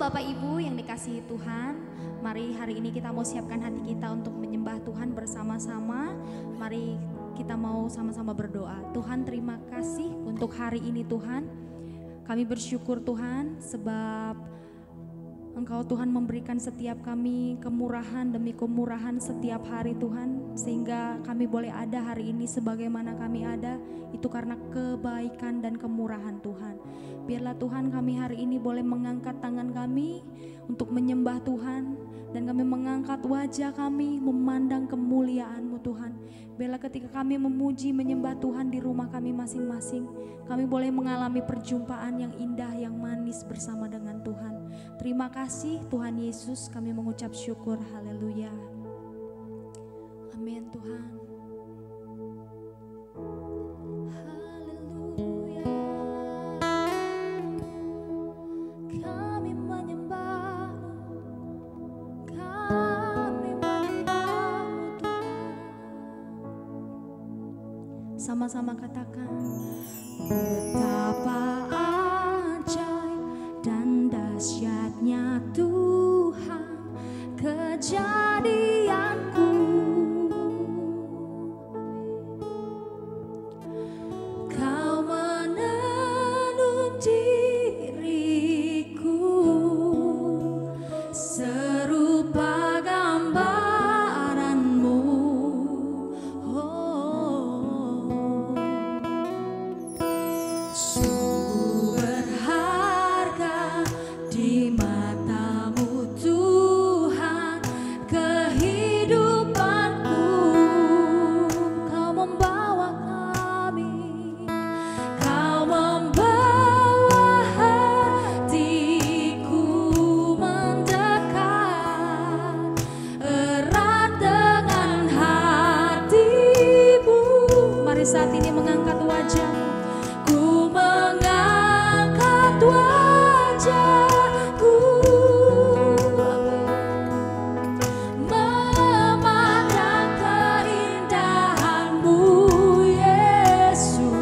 Bapak Ibu yang dikasihi Tuhan, mari hari ini kita mau siapkan hati kita untuk menyembah Tuhan bersama-sama. Mari kita mau sama-sama berdoa. Tuhan, terima kasih untuk hari ini Tuhan. Kami bersyukur Tuhan sebab Engkau Tuhan memberikan setiap kami kemurahan demi kemurahan setiap hari Tuhan. Sehingga kami boleh ada hari ini sebagaimana kami ada, itu karena kebaikan dan kemurahan Tuhan. Biarlah Tuhan kami hari ini boleh mengangkat tangan kami untuk menyembah Tuhan. Dan kami mengangkat wajah kami memandang kemuliaan-Mu Tuhan. Biarlah ketika kami memuji menyembah Tuhan di rumah kami masing-masing, kami boleh mengalami perjumpaan yang indah, yang manis bersama dengan Tuhan. Terima kasih Tuhan Yesus, kami mengucap syukur. Haleluya. Amin Tuhan. Haleluya. Kami menyembah-Mu, kami menyembah-Mu Tuhan. Sama-sama katakan, betapa ajaib dan dahsyatnya Tuhan kejadianku. Kau menenuh diriku serupa gambaran-Mu. Sungguh berharga di mata-Mu Tuhan kehidupanku. Kau membawa kami, Kau membawa hatiku mendekat erat dengan hati-Mu. Mari saat ini mengangkat wajah-Mu. Ku mengangkat wajahku memandang keindahan-Mu Yesus.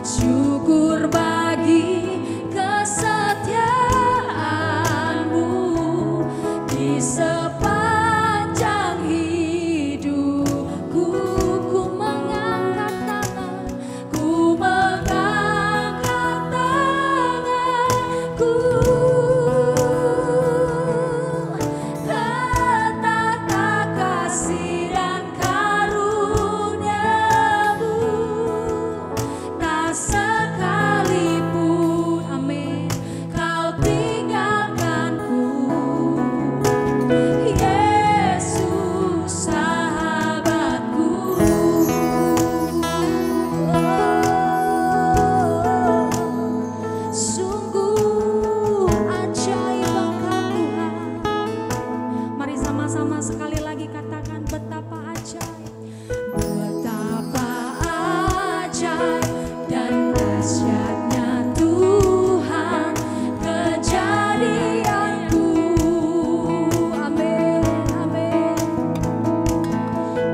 Syukur bagi kesetiaan-Mu di sepanjang hidupku. Ku mengangkat tangan, ku mengangkat tanganku. Betapa kasih dan karunia-Mu, tak sekalipun, amin, Kau tinggalkanku. Yesus sahabatku. Sungguh ajaib Engkau Tuhan. Mari sama-sama sekali lagi katakan, betapa ajaib. Betapa ajaib dan dahsyatnya Tuhan kejadianku. Amin, amin.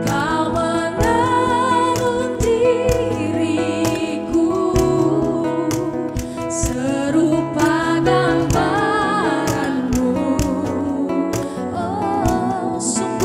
Kau menenuh diriku serupa gambaran-Mu. Oh, sungguh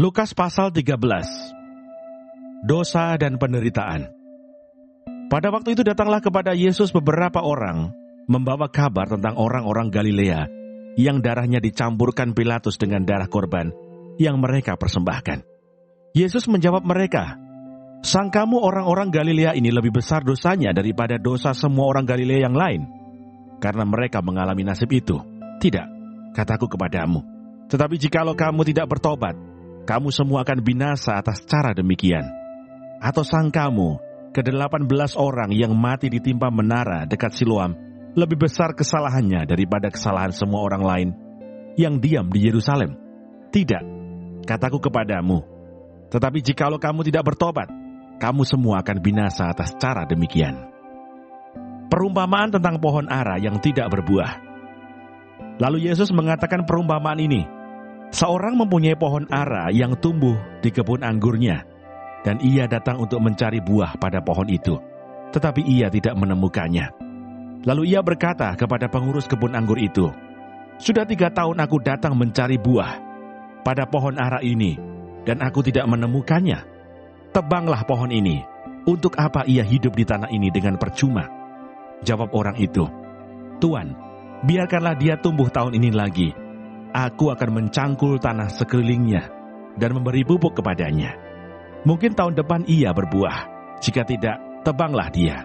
Lukas pasal 13. Dosa dan penderitaan. Pada waktu itu datanglah kepada Yesus beberapa orang, membawa kabar tentang orang-orang Galilea yang darahnya dicampurkan Pilatus dengan darah korban yang mereka persembahkan. Yesus menjawab mereka, "Sangkamu orang-orang Galilea ini lebih besar dosanya daripada dosa semua orang Galilea yang lain? Karena mereka mengalami nasib itu? Tidak, kataku kepadamu. Tetapi jikalau kamu tidak bertobat, kamu semua akan binasa atas cara demikian. Atau sangkamu ke-18 orang yang mati ditimpa menara dekat Siloam lebih besar kesalahannya daripada kesalahan semua orang lain yang diam di Yerusalem? Tidak, kataku kepadamu. Tetapi jikalau kamu tidak bertobat, kamu semua akan binasa atas cara demikian." Perumpamaan tentang pohon ara yang tidak berbuah. Lalu Yesus mengatakan perumpamaan ini. Seorang mempunyai pohon ara yang tumbuh di kebun anggurnya, dan ia datang untuk mencari buah pada pohon itu, tetapi ia tidak menemukannya. Lalu ia berkata kepada pengurus kebun anggur itu, "Sudah 3 tahun aku datang mencari buah pada pohon ara ini, dan aku tidak menemukannya. Tebanglah pohon ini. Untuk apa ia hidup di tanah ini dengan percuma?" Jawab orang itu, "Tuan, biarkanlah dia tumbuh tahun ini lagi. Aku akan mencangkul tanah sekelilingnya dan memberi pupuk kepadanya. Mungkin tahun depan ia berbuah. Jika tidak, tebanglah dia."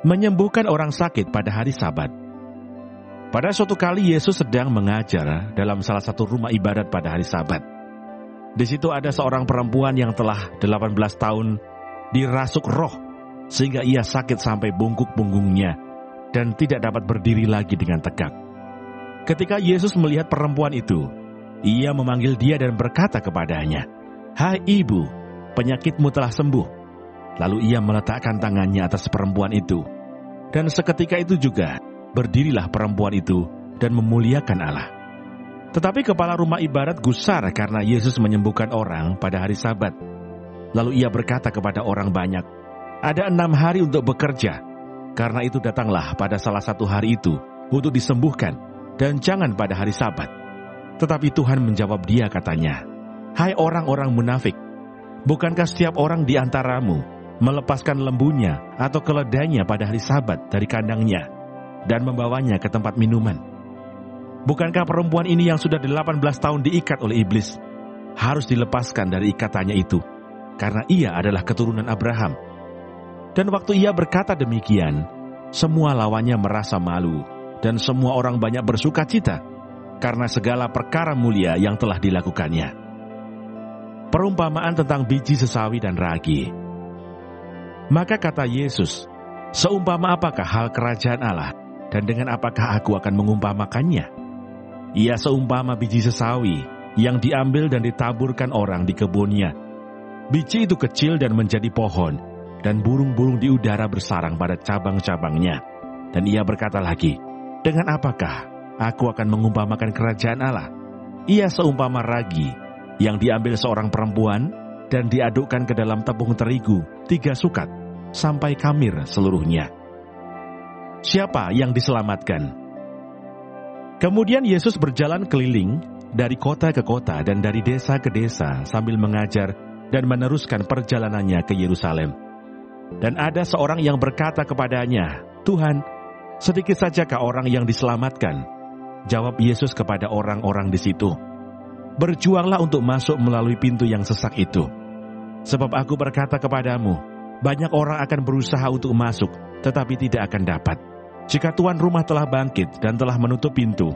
Menyembuhkan orang sakit pada hari Sabat. Pada suatu kali Yesus sedang mengajar dalam salah satu rumah ibadat pada hari Sabat. Di situ ada seorang perempuan yang telah 18 tahun dirasuk roh, sehingga ia sakit sampai bungkuk punggungnya dan tidak dapat berdiri lagi dengan tegak. Ketika Yesus melihat perempuan itu, ia memanggil dia dan berkata kepadanya, "Hai ibu, penyakitmu telah sembuh." Lalu ia meletakkan tangannya atas perempuan itu, dan seketika itu juga berdirilah perempuan itu dan memuliakan Allah. Tetapi kepala rumah ibadat gusar karena Yesus menyembuhkan orang pada hari Sabat. Lalu ia berkata kepada orang banyak, "Ada 6 hari untuk bekerja, karena itu datanglah pada salah satu hari itu untuk disembuhkan, dan jangan pada hari Sabat." Tetapi Tuhan menjawab dia katanya, "Hai orang-orang munafik, bukankah setiap orang di antaramu melepaskan lembunya atau keledainya pada hari Sabat dari kandangnya dan membawanya ke tempat minuman? Bukankah perempuan ini yang sudah 18 tahun diikat oleh iblis harus dilepaskan dari ikatannya itu, karena ia adalah keturunan Abraham?" Dan waktu ia berkata demikian, semua lawannya merasa malu, dan semua orang banyak bersuka cita karena segala perkara mulia yang telah dilakukannya. Perumpamaan tentang biji sesawi dan ragi. Maka kata Yesus, "Seumpama apakah hal kerajaan Allah, dan dengan apakah aku akan mengumpamakannya? Ia seumpama biji sesawi yang diambil dan ditaburkan orang di kebunnya. Biji itu kecil dan menjadi pohon, dan burung-burung di udara bersarang pada cabang-cabangnya." Dan ia berkata lagi, "Dengan apakah aku akan mengumpamakan kerajaan Allah? Ia seumpama ragi yang diambil seorang perempuan dan diadukkan ke dalam tepung terigu 3 sukat sampai khamir seluruhnya." Siapa yang diselamatkan? Kemudian Yesus berjalan keliling dari kota ke kota dan dari desa ke desa sambil mengajar dan meneruskan perjalanannya ke Yerusalem. Dan ada seorang yang berkata kepadanya, "Tuhan, sedikit sajakah orang yang diselamatkan?" Jawab Yesus kepada orang-orang di situ, "Berjuanglah untuk masuk melalui pintu yang sesak itu. Sebab aku berkata kepadamu, banyak orang akan berusaha untuk masuk, tetapi tidak akan dapat. Jika tuan rumah telah bangkit dan telah menutup pintu,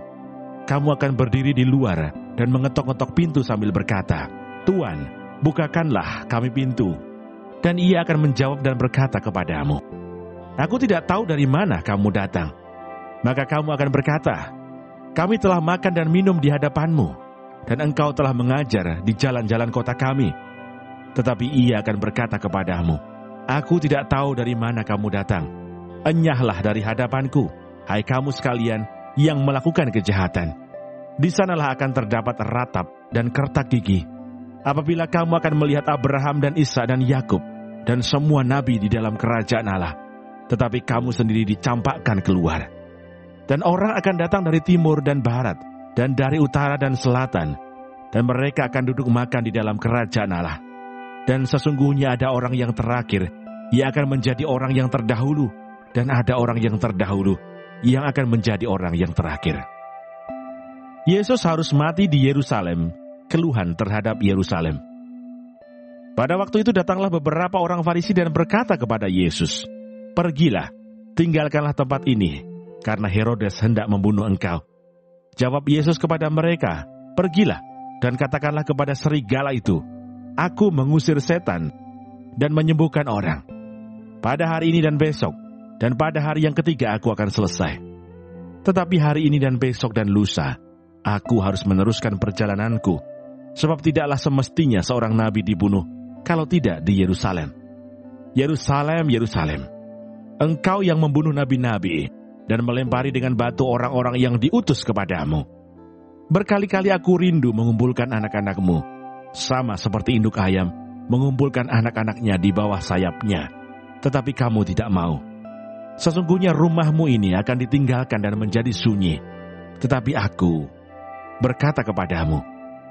kamu akan berdiri di luar dan mengetok-ngetok pintu sambil berkata, 'Tuan, bukakanlah kami pintu.' Dan ia akan menjawab dan berkata kepadamu, 'Aku tidak tahu dari mana kamu datang.' Maka kamu akan berkata, 'Kami telah makan dan minum di hadapanmu, dan engkau telah mengajar di jalan-jalan kota kami.' Tetapi ia akan berkata kepadamu, 'Aku tidak tahu dari mana kamu datang. Enyahlah dari hadapanku, hai kamu sekalian yang melakukan kejahatan.' Di sanalah akan terdapat ratap dan kertak gigi, apabila kamu akan melihat Abraham dan Ishak dan Yakub dan semua nabi di dalam kerajaan Allah, tetapi kamu sendiri dicampakkan keluar. Dan orang akan datang dari timur dan barat, dan dari utara dan selatan, dan mereka akan duduk makan di dalam kerajaan Allah. Dan sesungguhnya ada orang yang terakhir, ia akan menjadi orang yang terdahulu, dan ada orang yang terdahulu, yang akan menjadi orang yang terakhir. Yesus harus mati di Yerusalem, keluhan terhadap Yerusalem. Pada waktu itu datanglah beberapa orang Farisi dan berkata kepada Yesus, "Pergilah, tinggalkanlah tempat ini, karena Herodes hendak membunuh engkau." Jawab Yesus kepada mereka, "Pergilah, dan katakanlah kepada serigala itu, Aku mengusir setan dan menyembuhkan orang. Pada hari ini dan besok, dan pada hari yang ketiga aku akan selesai. Tetapi hari ini dan besok dan lusa, aku harus meneruskan perjalananku, sebab tidaklah semestinya seorang nabi dibunuh, kalau tidak di Yerusalem. Yerusalem, Yerusalem, engkau yang membunuh nabi-nabi, dan melempari dengan batu orang-orang yang diutus kepadamu. Berkali-kali aku rindu mengumpulkan anak-anakmu, sama seperti induk ayam mengumpulkan anak-anaknya di bawah sayapnya, tetapi kamu tidak mau. Sesungguhnya rumahmu ini akan ditinggalkan dan menjadi sunyi. Tetapi aku berkata kepadamu,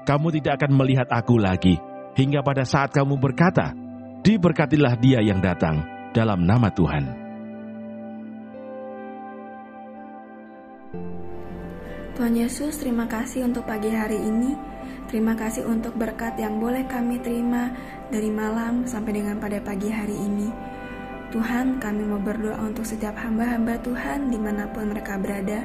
kamu tidak akan melihat aku lagi, hingga pada saat kamu berkata, diberkatilah dia yang datang dalam nama Tuhan." Tuhan Yesus, terima kasih untuk pagi hari ini. Terima kasih untuk berkat yang boleh kami terima dari malam sampai dengan pada pagi hari ini. Tuhan, kami mau berdoa untuk setiap hamba-hamba Tuhan dimanapun mereka berada.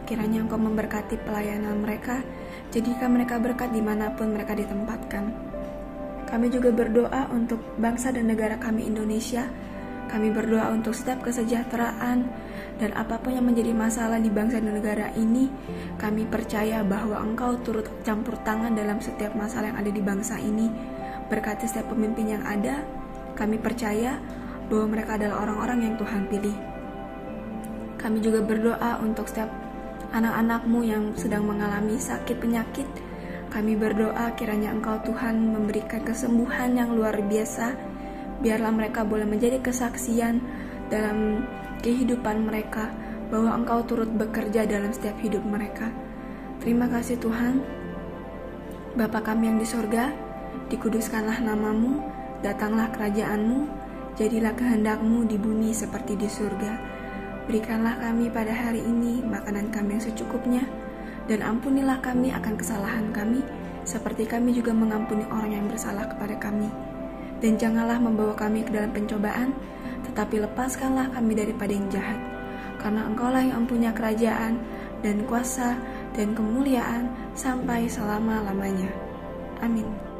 Kiranya Engkau memberkati pelayanan mereka, jadikan mereka berkat dimanapun mereka ditempatkan. Kami juga berdoa untuk bangsa dan negara kami Indonesia. Kami berdoa untuk setiap kesejahteraan dan apapun yang menjadi masalah di bangsa dan negara ini. Kami percaya bahwa Engkau turut campur tangan dalam setiap masalah yang ada di bangsa ini. Berkati setiap pemimpin yang ada. Kami percaya bahwa mereka adalah orang-orang yang Tuhan pilih. Kami juga berdoa untuk setiap anak-anak-Mu yang sedang mengalami sakit penyakit. Kami berdoa kiranya Engkau Tuhan memberikan kesembuhan yang luar biasa. Biarlah mereka boleh menjadi kesaksian dalam kehidupan mereka, bahwa Engkau turut bekerja dalam setiap hidup mereka. Terima kasih Tuhan. Bapa kami yang di sorga, dikuduskanlah nama-Mu, datanglah kerajaan-Mu, jadilah kehendak-Mu di bumi seperti di surga. Berikanlah kami pada hari ini makanan kami yang secukupnya, dan ampunilah kami akan kesalahan kami, seperti kami juga mengampuni orang yang bersalah kepada kami. Dan janganlah membawa kami ke dalam pencobaan, tetapi lepaskanlah kami daripada yang jahat. Karena Engkaulah yang mempunyai kerajaan, dan kuasa, dan kemuliaan, sampai selama-lamanya. Amin.